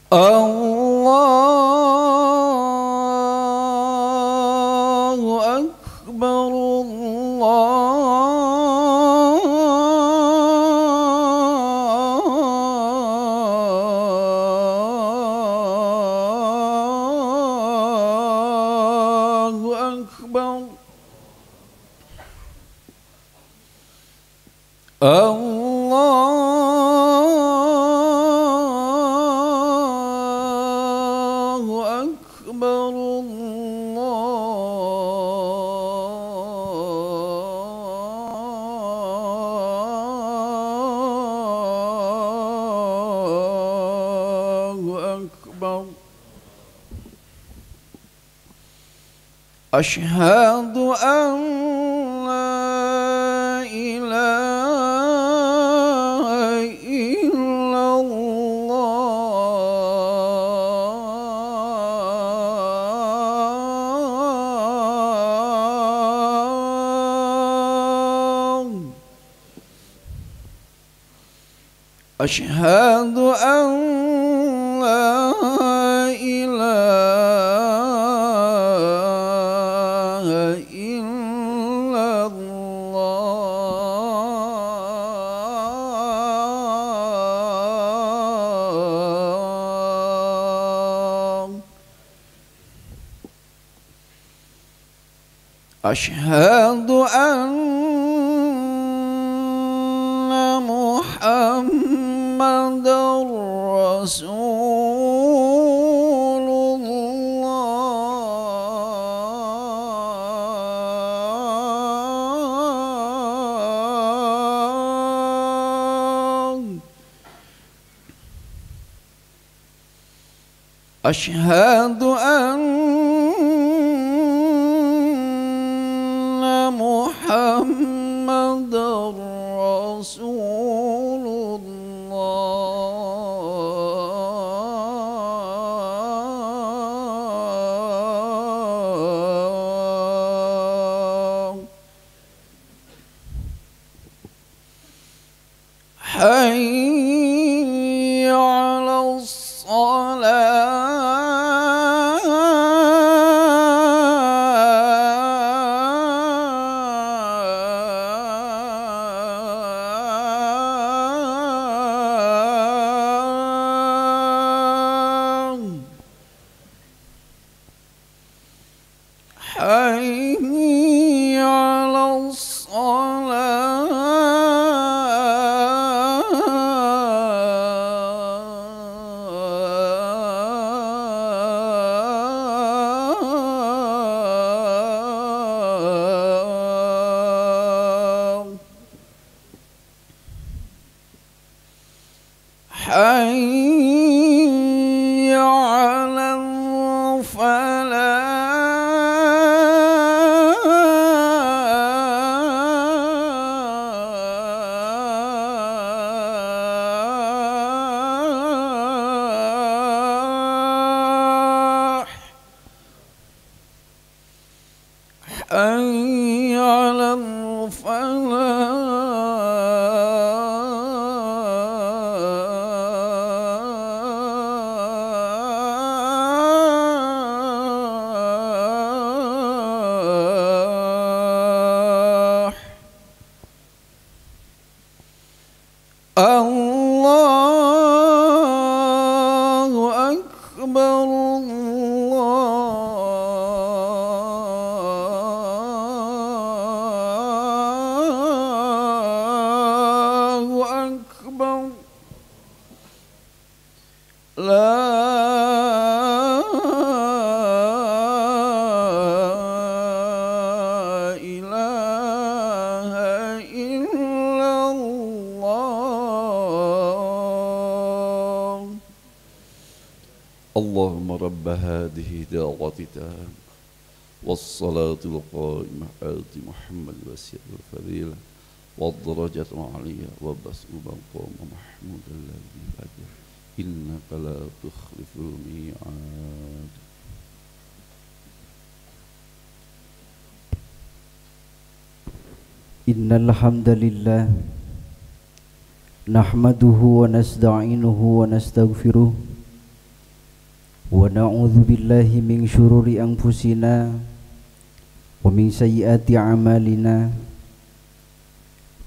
Allahu Akbar, Allahu Akbar. Allahu Akbar, Allahu Akbar. Asyhadu an la ilaha illallah. Asyhadu an la ilaha illallah. Asyhadu anna Muhammadar Rasulullah. Asyhadu anna Muhammadar Rasulullah. Hayya 'alas salah. Hayya 'alas salah. Hayya 'alal falah. Hayya 'alal falah. Allahu Akbar, Allahu Akbar. La ilaha illallah. Allahumma rabba hadhihi da'wati tammah wassalatul qa'imah ati Muhammad wasiyyatul fadilah والدرجة العليا وبسط مقام محمود الذي أجر إنك لا تخلف الميعاد. Innal hamdalillah nahmaduhu wa nasta'inuhu wa nastaghfiruh ونعوذ بالله من شرور أنفسنا ومن سيئات أعمالنا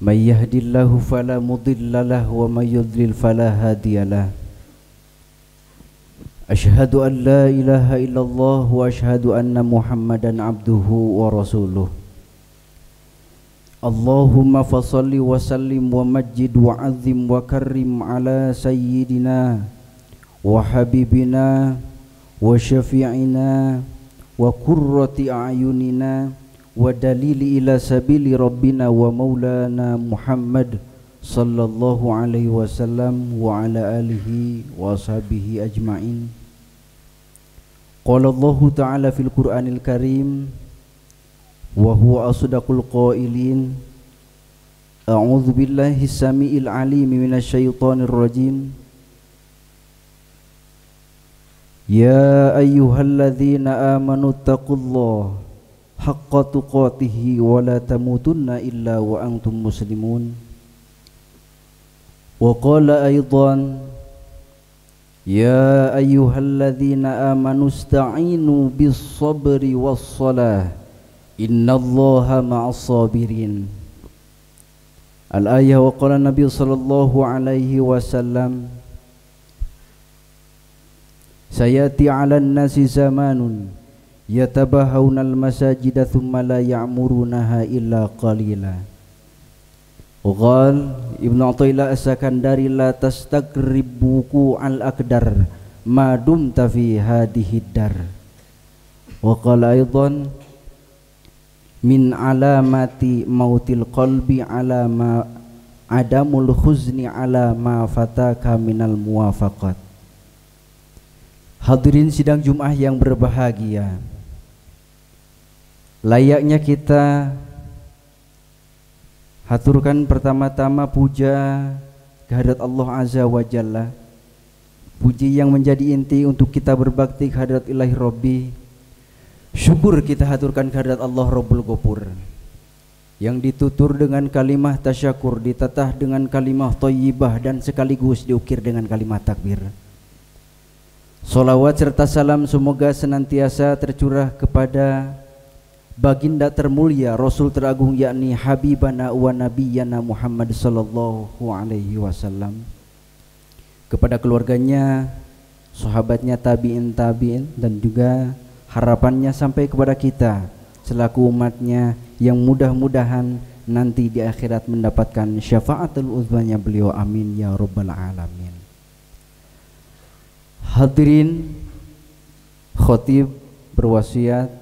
من يهد الله فلا مضل له ومن يضلل فلا هادي له أشهد أن لا إله إلا الله وأشهد أن محمدا عبده ورسوله اللهم فصل وسلم ومجد وعظم وكرم على سيدنا وحبيبنا وشفيعنا وقرة أعيننا ودليل إلى سبيل ربنا ومولانا محمد صلى الله عليه وسلم وعلى آله وصحبه أجمعين. قال الله تعالى في القرآن الكريم وهو أصدق القائلين أعوذ بالله السميع العليم من الشيطان الرجيم يا أيها الذين آمنوا اتقوا الله حق تقاته ولا تموتن إلا وأنتم مسلمون. وقال أيضا يا أيها الذين آمنوا استعينوا بالصبر والصلاة إن الله مع الصابرين. الآية. وقال النبي صلى الله عليه وسلم سيأتي على الناس زمان يتباهون المساجد ثم لا يعمرونها إلا قليلا. وقال ابن عطيلة السكندري لا تستقرب وقوع الأقدار ما دمت في هذه الدار. وقال أيضا من علامات موت القلب على ما عدم الحزن على ما fataka minal muwafaqat. Hadirin sidang Jumat yang berbahagia, layaknya kita haturkan pertama-tama puja kehadirat Allah Azza wa Jalla, puji yang menjadi inti untuk kita berbakti kehadirat Ilahi Rabbi. Syukur kita haturkan kehadirat Allah Rabbul Ghafur yang ditutur dengan kalimah tasyakur, ditatah dengan kalimah thayyibah dan sekaligus diukir dengan kalimat takbir. Salawat serta salam semoga senantiasa tercurah kepada baginda termulia Rasul teragung yakni Habibana wa Nabiyana Muhammad sallallahu alaihi wasallam, kepada keluarganya, sahabatnya, tabi'in dan juga harapannya sampai kepada kita selaku umatnya yang mudah-mudahan nanti di akhirat mendapatkan syafaatul uzmanya beliau, amin ya rabbal alamin. Hadirin, khotib berwasiat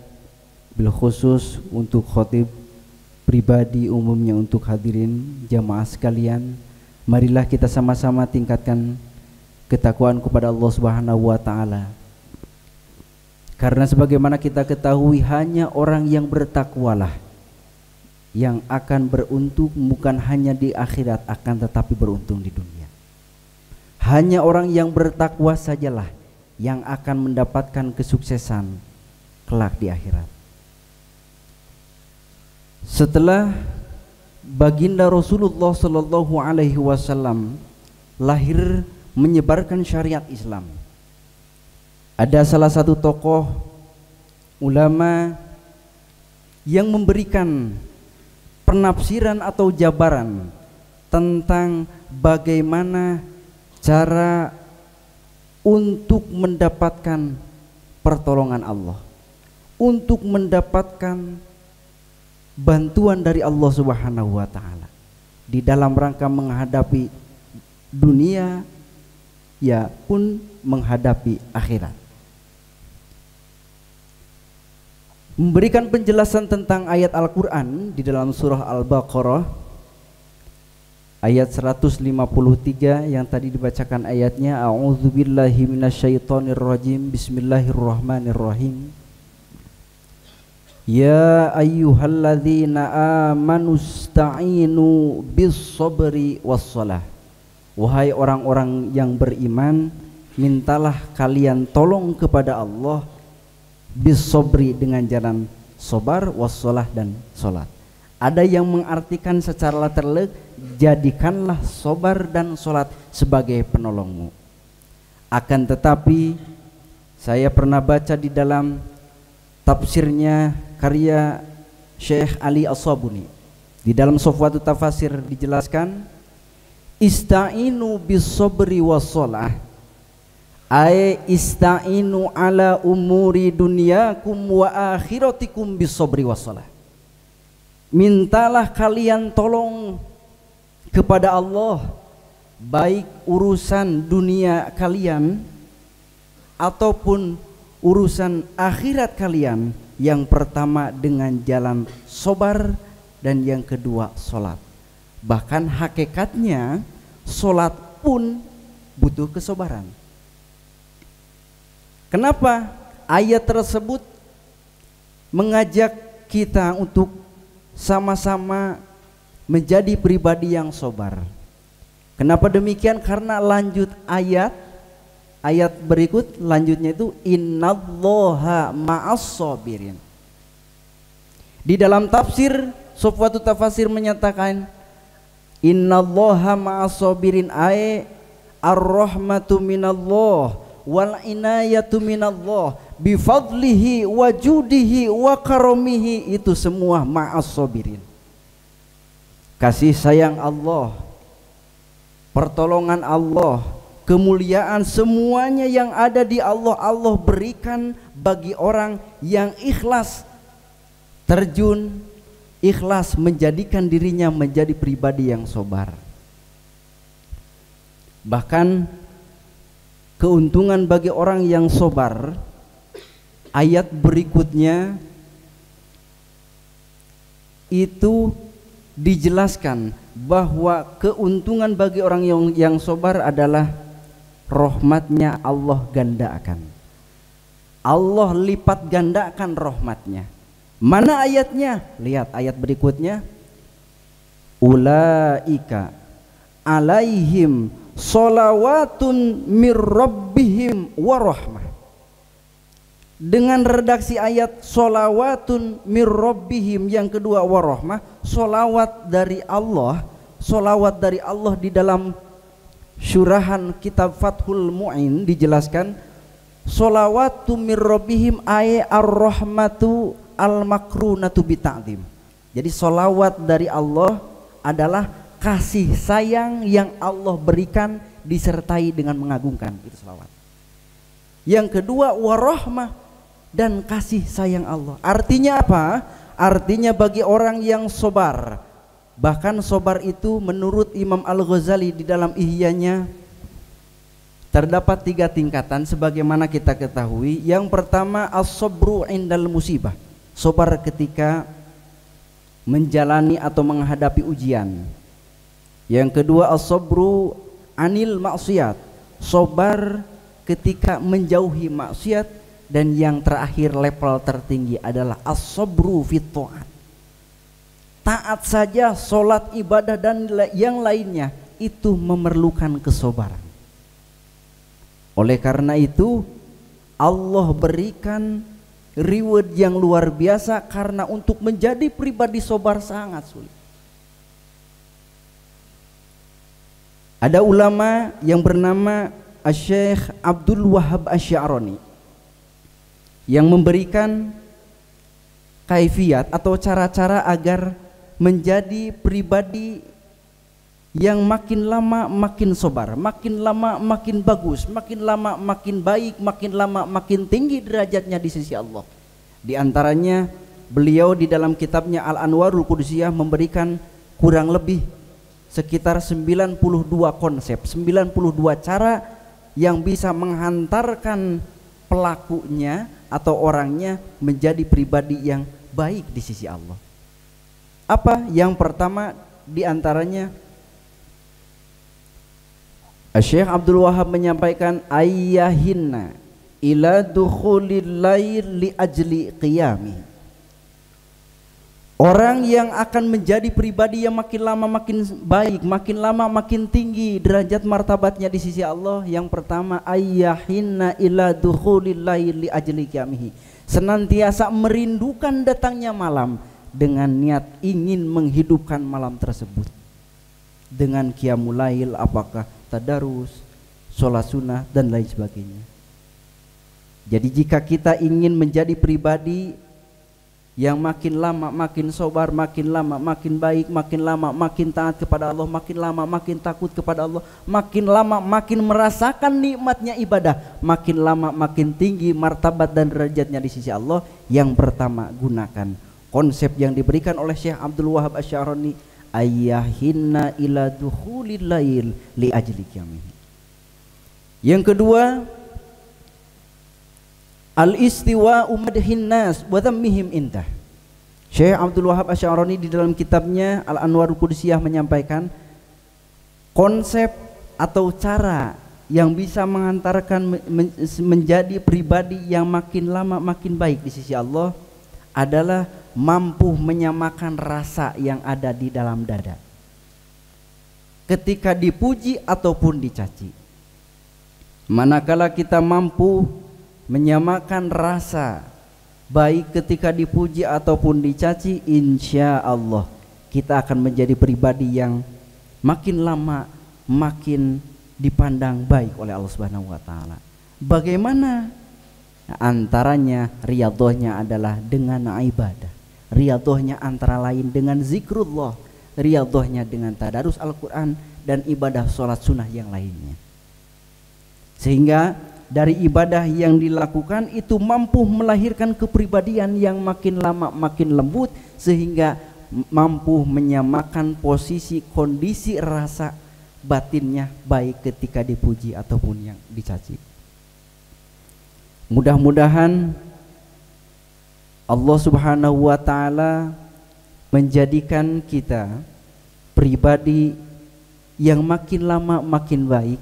bil khusus untuk khotib pribadi, umumnya untuk hadirin jamaah sekalian, marilah kita sama-sama tingkatkan ketakwaan kepada Allah Subhanahu wa taala. Karena sebagaimana kita ketahui, hanya orang yang bertakwalah yang akan beruntung, bukan hanya di akhirat akan tetapi beruntung di dunia. Hanya orang yang bertakwa sajalah yang akan mendapatkan kesuksesan kelak di akhirat. Setelah baginda Rasulullah sallallahu alaihi wasallam lahir menyebarkan syariat Islam, ada salah satu tokoh ulama yang memberikan penafsiran atau jabaran tentang bagaimana cara untuk mendapatkan pertolongan Allah, untuk mendapatkan bantuan dari Allah Subhanahu wa taala di dalam rangka menghadapi dunia ya pun menghadapi akhirat. Memberikan penjelasan tentang ayat Al-Qur'an di dalam surah Al-Baqarah ayat 153 yang tadi dibacakan ayatnya, a'udzubillahi minasyaitonirrajim, bismillahirrahmanirrahim. Ya ayyuhalladzina amanu sta'inu bis-sabri was-shalah. Wahai orang-orang yang beriman, mintalah kalian tolong kepada Allah bis-sabri dengan jalan sabar, was-shalah dan salat. Ada yang mengartikan secara terlek, jadikanlah sabar dan salat sebagai penolongmu. Akan tetapi Saya pernah baca di dalam tafsirnya karya Syekh Ali As-Sabuni. Di dalam Sofwatu Tafasir dijelaskan, ista'inu bis sabri was shalah, ay ista'inu ala umuri dunyakum wa akhiratikum bis sabri was shalah. Mintalah kalian tolong kepada Allah, baik urusan dunia kalian ataupun urusan akhirat kalian. Yang pertama dengan jalan sobar, dan yang kedua sholat. Bahkan hakikatnya sholat pun butuh kesabaran. Kenapa ayat tersebut mengajak kita untuk sama-sama menjadi pribadi yang sabar? Kenapa demikian? Karena lanjut ayat berikut, lanjutnya itu innallaha ma'as-sabirin. Di dalam tafsir Sofwatu Tafasir menyatakan innallaha ma'as-sabirin ay ar-rahmatu minallah wal inayatu minallah bifadlihi wa judihi wa karomihi, itu semua ma'as-sabirin. Kasih sayang Allah, pertolongan Allah, kemuliaan, semuanya yang ada di Allah, Allah berikan bagi orang yang ikhlas terjun, ikhlas menjadikan dirinya menjadi pribadi yang sabar. Bahkan keuntungan bagi orang yang sabar, ayat berikutnya itu dijelaskan bahwa keuntungan bagi orang yang sabar adalah rahmatnya Allah gandakan. Allah lipat gandakan rahmatnya. Mana ayatnya? Lihat ayat berikutnya. Ulaika alaihim sholawatun mir rabbihim warahmah. Dengan redaksi ayat sholawatun mir rabbihim, yang kedua warahmah, sholawat dari Allah di dalam syurahan kitab Fathul Mu'in dijelaskan sholawatu mir rabbihim ay ar-rahmatu al-makrunatu bita'zim. Jadi sholawat dari Allah adalah kasih sayang yang Allah berikan disertai dengan mengagungkan, itu sholawat. Yang kedua warahmah, dan kasih sayang Allah. Artinya apa? Artinya bagi orang yang sabar, bahkan sabar itu menurut Imam Al-Ghazali di dalam Ihyanya terdapat 3 tingkatan sebagaimana kita ketahui. Yang pertama as-sabru indal musibah, sabar ketika menjalani atau menghadapi ujian. Yang kedua as-sabru anil maksiat, sabar ketika menjauhi maksiat. Dan yang terakhir level tertinggi adalah as-sabru fit ta'at, taat saja, sholat, ibadah dan yang lainnya itu memerlukan kesabaran. Oleh karena itu Allah berikan reward yang luar biasa, karena untuk menjadi pribadi sabar sangat sulit. Ada ulama yang bernama Syekh Abdul Wahab Asy-Sya'rani yang memberikan kaifiat atau cara-cara agar menjadi pribadi yang makin lama makin sabar, makin lama makin bagus, makin lama makin baik, makin lama makin tinggi derajatnya di sisi Allah. Di antaranya beliau di dalam kitabnya Al-Anwarul Qudsiyah memberikan kurang lebih sekitar 92 konsep, 92 cara yang bisa menghantarkan pelakunya atau orangnya menjadi pribadi yang baik di sisi Allah. Apa? Yang pertama di antaranya Syekh Abdul Wahab menyampaikan ayyahinna ila dukhulil lail li ajli qiyami. Orang yang akan menjadi pribadi yang makin lama makin baik, makin lama makin tinggi derajat martabatnya di sisi Allah. Yang pertama ayyahinna ila dukhulil lail li ajli qiyamihi, senantiasa merindukan datangnya malam dengan niat ingin menghidupkan malam tersebut dengan qiyamul lail, apakah tadarus, sholat sunnah dan lain sebagainya. Jadi jika kita ingin menjadi pribadi yang makin lama makin sabar, makin lama makin baik, makin lama makin taat kepada Allah, makin lama makin takut kepada Allah, makin lama makin merasakan nikmatnya ibadah, makin lama makin tinggi martabat dan derajatnya di sisi Allah. Yang pertama, gunakan konsep yang diberikan oleh Syekh Abdul Wahab Asy-Sya'rani, ayyahinna ila dukhulil lail li ajli qiyamihi. Yang kedua, al-istiwa madhin nas wa dhammihim indah. Syekh Abdul Wahab Asy-Sya'rani di dalam kitabnya Al-Anwarul Qudsiyah menyampaikan konsep atau cara yang bisa mengantarkan menjadi pribadi yang makin lama makin baik di sisi Allah adalah mampu menyamakan rasa yang ada di dalam dada ketika dipuji ataupun dicaci. Manakala kita mampu menyamakan rasa baik ketika dipuji ataupun dicaci, insya Allah kita akan menjadi pribadi yang makin lama makin dipandang baik oleh Allah Subhanahu wa taala. Bagaimana? Antaranya riyadhahnya adalah dengan ibadah. Riyadhahnya antara lain dengan zikrullah, riyadhahnya dengan tadarus Al-Qur'an dan ibadah sholat sunnah yang lainnya. Sehingga dari ibadah yang dilakukan itu mampu melahirkan kepribadian yang makin lama makin lembut, sehingga mampu menyamakan posisi kondisi rasa batinnya baik ketika dipuji ataupun yang dicaci. Mudah-mudahan Allah Subhanahu wa taala menjadikan kita pribadi yang makin lama makin baik,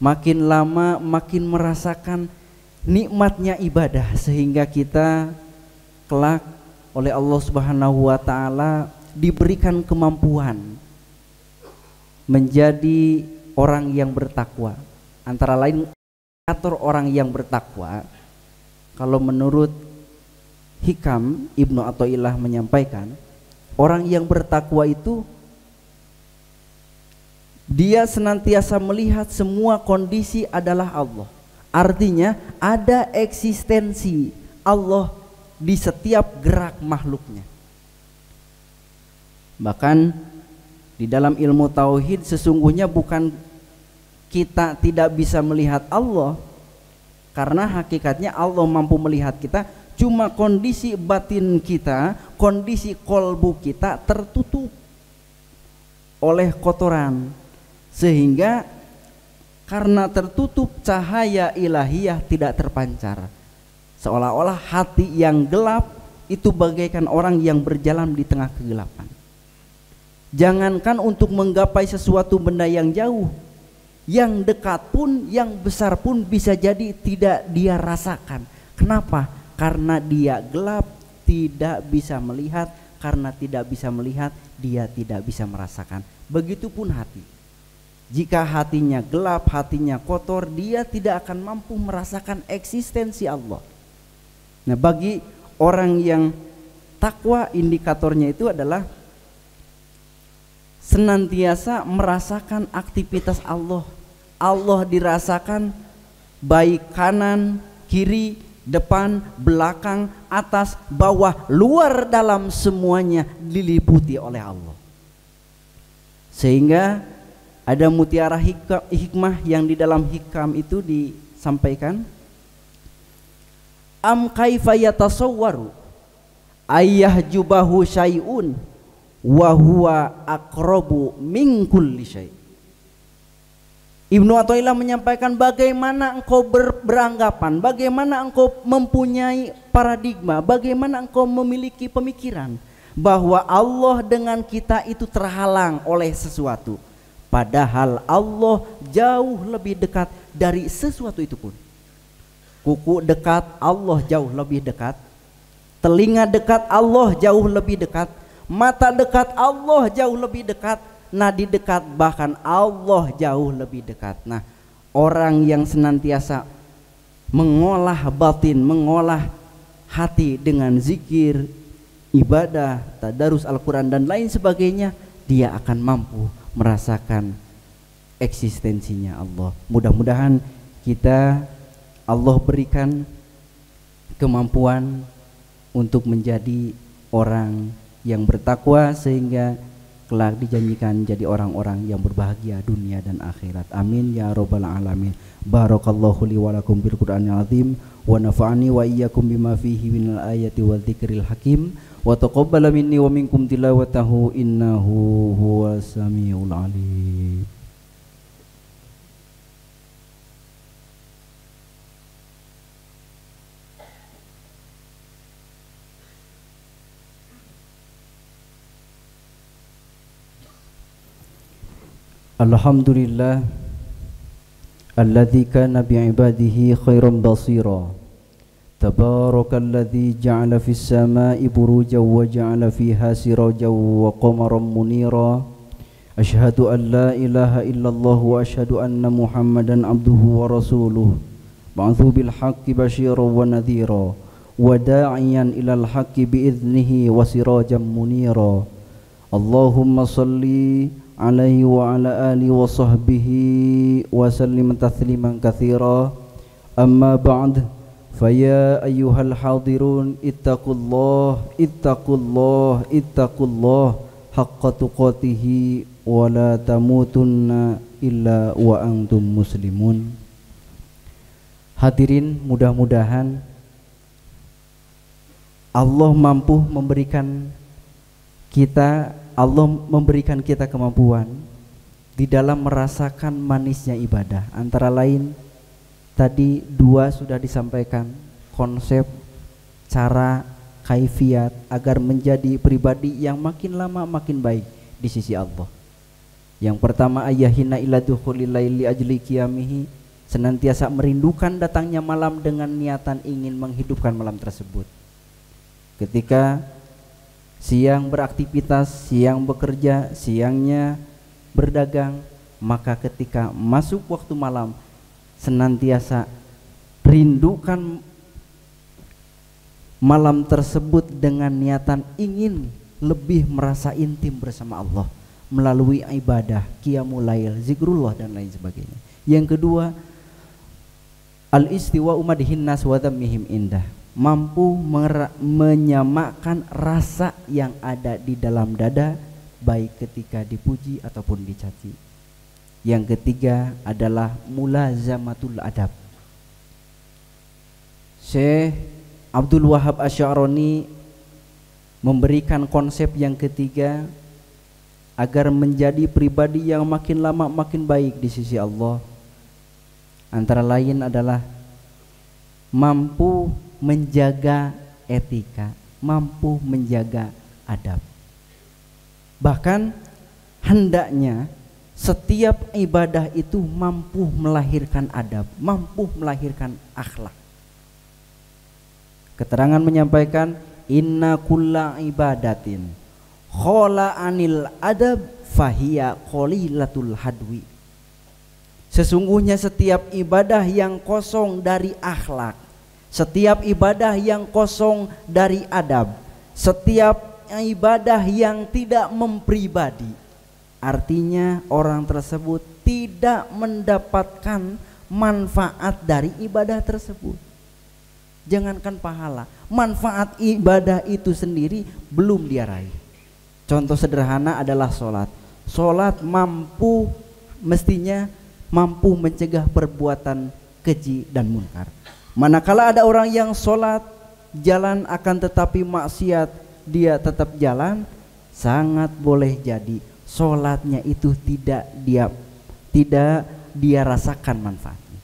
makin lama makin merasakan nikmatnya ibadah, sehingga kita kelak oleh Allah Subhanahu wa taala diberikan kemampuan menjadi orang yang bertakwa. Antara lain indikator orang yang bertakwa, kalau menurut Hikam Ibnu Athaillah menyampaikan, orang yang bertakwa itu dia senantiasa melihat semua kondisi adalah Allah. Artinya ada eksistensi Allah di setiap gerak makhluknya. Bahkan di dalam ilmu tauhid sesungguhnya bukan kita tidak bisa melihat Allah, karena hakikatnya Allah mampu melihat kita, cuma kondisi batin kita, kondisi kolbu kita tertutup oleh kotoran, sehingga karena tertutup cahaya ilahiyah tidak terpancar. Seolah-olah hati yang gelap itu bagaikan orang yang berjalan di tengah kegelapan. Jangankan untuk menggapai sesuatu benda yang jauh, yang dekat pun, yang besar pun bisa jadi tidak dia rasakan. Kenapa? Karena dia gelap, tidak bisa melihat. Karena tidak bisa melihat, dia tidak bisa merasakan. Begitupun hati. Jika hatinya gelap, hatinya kotor, dia tidak akan mampu merasakan eksistensi Allah. Nah, bagi orang yang takwa, indikatornya itu adalah senantiasa merasakan aktivitas Allah. Allah dirasakan baik kanan, kiri, depan, belakang, atas, bawah, luar, dalam, semuanya diliputi oleh Allah. Sehingga ada mutiara hikmah yang di dalam hikam itu disampaikan, am kaifa yatasawwaru ayyahjubahu syai'un wa huwa aqrabu min kulli syai'. Ibnu Athaillah menyampaikan bagaimana engkau beranggapan, bagaimana engkau mempunyai paradigma, bagaimana engkau memiliki pemikiran bahwa Allah dengan kita itu terhalang oleh sesuatu, padahal Allah jauh lebih dekat dari sesuatu itu pun. Kuku dekat, Allah jauh lebih dekat. Telinga dekat, Allah jauh lebih dekat. Mata dekat, Allah jauh lebih dekat. Nadi dekat, bahkan Allah jauh lebih dekat. Nah, orang yang senantiasa mengolah batin, mengolah hati dengan zikir, ibadah, tadarus Al-Quran dan lain sebagainya, dia akan mampu merasakan eksistensinya Allah. Mudah-mudahan kita Allah berikan kemampuan untuk menjadi orang yang bertakwa sehingga kelak dijanjikan jadi orang-orang yang berbahagia dunia dan akhirat. Amin ya rabbal alamin. Barakallahu li wa lakum bil Qur'anil azim wa nafa'ani wa iyyakum bima fihi minal ayati wa dzikril hakim wa taqabbala minni wa minkum tilawatahu innahu huwas samiul alim. Alhamdulillah alladzi kana bi'ibadihi khairan basira. Tabarakalladzi ja'ala fis samai burujan wa ja'ala fiha sirajan wa qamaran munira. Asyhadu an la ilaha illallah wa asyhadu anna Muhammadan abduhu wa rasuluh. Ba'athu bil haqqi basyiran wa nadhira wa da'iyan ilal haqqi bi idnihi wa sirajan munira. Allahumma salli alaihi wa ala alihi wa sahbihi wa sallim tasliman katsira. Amma ba'd, faya ayyuhal hadirun ittaqullah haqqa tuqatihi wa la tamutunna illa wa antum muslimun. Hadirin, mudah-mudahan Allah mampu memberikan kita kemampuan di dalam merasakan manisnya ibadah. Antara lain tadi dua sudah disampaikan, konsep, cara, kaifiat agar menjadi pribadi yang makin lama makin baik di sisi Allah. Yang pertama, ayyahina ila dukhulil laili ajli qiyamihi, senantiasa merindukan datangnya malam dengan niatan ingin menghidupkan malam tersebut. Ketika siang beraktivitas, siang bekerja, siangnya berdagang, maka ketika masuk waktu malam senantiasa rindukan malam tersebut dengan niatan ingin lebih merasa intim bersama Allah melalui ibadah, qiyamul lail, zikrullah dan lain sebagainya. Yang kedua, al-istiwa umadihin nas wa dhammihim indah, mampu menyamakan rasa yang ada di dalam dada baik ketika dipuji ataupun dicaci. Yang ketiga adalah mulazamatul adab. Syekh Abdul Wahab Asy'arani memberikan konsep yang ketiga agar menjadi pribadi yang makin lama makin baik di sisi Allah. Antara lain adalah mampu menjaga etika, mampu menjaga adab. Bahkan hendaknya setiap ibadah itu mampu melahirkan adab, mampu melahirkan akhlak. Keterangan menyampaikan inna kulla ibadatin khola anil adab fahiya qalilatul hadwi. Sesungguhnya setiap ibadah yang kosong dari akhlak, setiap ibadah yang kosong dari adab, setiap ibadah yang tidak mempribadi, artinya orang tersebut tidak mendapatkan manfaat dari ibadah tersebut. Jangankan pahala, manfaat ibadah itu sendiri belum dia raih. Contoh sederhana adalah sholat. Sholat mestinya mampu mencegah perbuatan keji dan munkar. Manakala ada orang yang sholat jalan akan tetapi maksiat dia tetap jalan, sangat boleh jadi sholatnya itu tidak dia rasakan manfaatnya.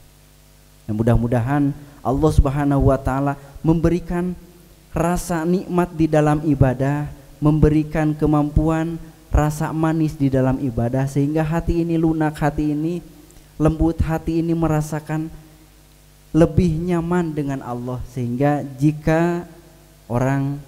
Dan mudah-mudahan Allah Subhanahu wa taala memberikan rasa nikmat di dalam ibadah, memberikan kemampuan rasa manis di dalam ibadah sehingga hati ini lunak, hati ini lembut, hati ini merasakan lebih nyaman dengan Allah. Sehingga jika orang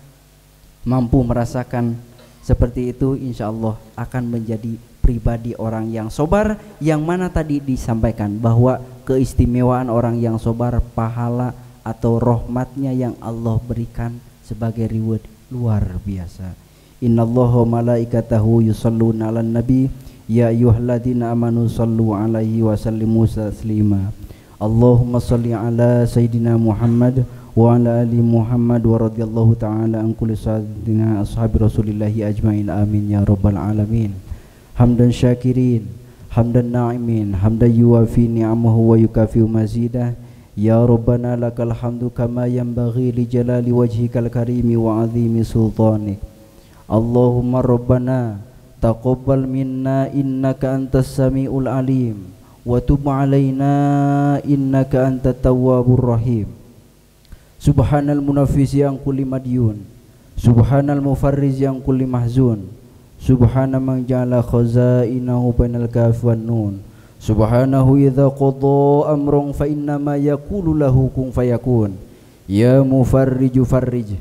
mampu merasakan seperti itu, insya Allah akan menjadi pribadi orang yang sobar, yang mana tadi disampaikan bahwa keistimewaan orang yang sobar, pahala atau rahmatnya yang Allah berikan sebagai reward luar biasa. Innallaha malaikatahu yusholluna 'alan nabi ya ayyuhalladzina amanu shallu 'alaihi wa sallimu taslima. Allahumma shalli ala Sayyidina Muhammad wa ala ali Muhammad wa radhiyallahu ta'ala an kulli sayyidina ashabi rasulillahi ajmain amin ya rabbal alamin. Hamdan syakirin, hamdan na'imin, hamdan yuwafi ni'amahu wa yukafi'u mazidah. Ya Rabbana lakal hamdu kama yanbaghi li jalali wajhikal karimi wa azimi sultanik. Allahumma Rabbana taqabbal minna innaka antas sami'ul alim wa tub alaina innaka antat tawwabur rahim. Subhanal munafisi an kulli madyun, subhanal mufarrizi an kulli mahzun, subhana man ja'ala khazainahu bainal kaf wan nun, subhanahu idza qada amran fa innama yaqulu lahu kun fayakun. Ya mufarriju farrij,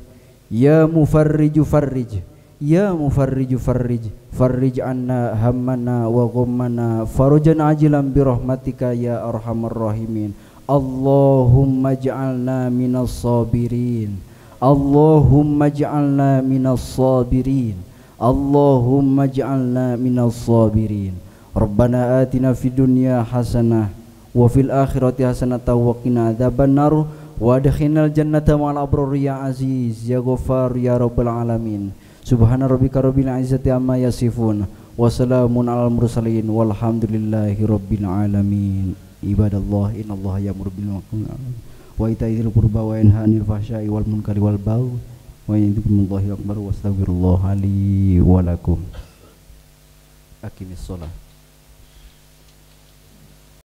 ya mufarriju farrij, ya mufarriju farrij, farrij anna hammana wa ghammana farajan ajilan bi rahmatika ya arhamar rahimin. Allahumma ij'alna minas sabirin, Allahumma ij'alna minas sabirin, Allahumma ij'alna minas sabirin. Rabbana atina fid dunya hasanah wa fil akhirati hasanah wa qina adzabannar wa adkhilnal jannata ma'al abrar ya aziz ya ghaffar ya rabbal alamin. Subhana rabbika rabbil izzati amma yasifun wa salamun alal mursalin walhamdulillahi rabbil alamin. Ibadallah innallaha ya'muru bil ma'ruf wa ita'i dzil qurba wa yanha 'anil fahsya'i wal munkari wal baghi wa yadhkurullaha akbar wastaghfirullaha li wa lakum. Aqimis shalah.